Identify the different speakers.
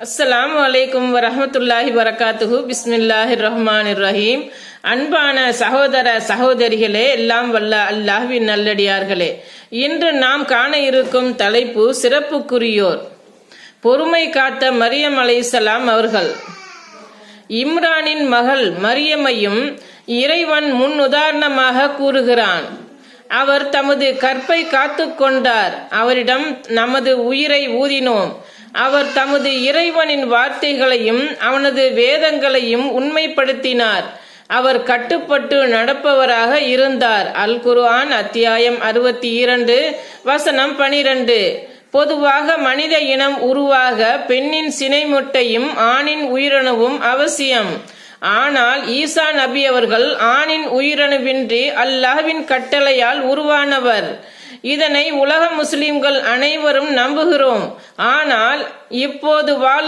Speaker 1: அஸ்ஸலாமு அலைக்கும் வரஹ்மத்துல்லாஹி வரகாத்துஹு. பிஸ்மில்லாஹிர் ரஹ்மானிர் ரஹீம். அன்பான சகோதர சகோதரிகளே, எல்லாம் வல்ல அல்லாஹ்வின் நல்லடியார்களே, இன்று நாம் காண இருக்கும் தலைப்பு சிறப்புக்குரியோர். பொறுமை காத்த மரியம் அலைஹிஸ்ஸலாம் அவர்கள். இம்ரானின் மகள் மரியமையும் இறைவன் முன் உதாரணமாக கூறுகிறான். அவர் தமது கற்பை காத்து கொண்டார். அவரிடம் நமது உயிரை ஊதினோம். அவர் தமது இறைவனின் வார்த்தைகளையும் அவனது வேதங்களையும் உண்மைப்படுத்தினார். அவர் கட்டுப்பட்டு நடப்பவராக இருந்தார். அல் குர்ஆன் அத்தியாயம் 62 வசனம் 12. பொதுவாக மனித இனம் உருவாக பெண்ணின் சினை முட்டையும் ஆணின் உயிரணுவும் அவசியம். ஆனால் ஈசா நபி அவர்கள் ஆணின் உயிரணுவின்றி அல்லாஹ்வின் கட்டளையால் உருவானவர். இதனை உலக முஸ்லிம்கள் அனைவரும் நம்புகிறோம். ஆனால் இப்போது வாழும்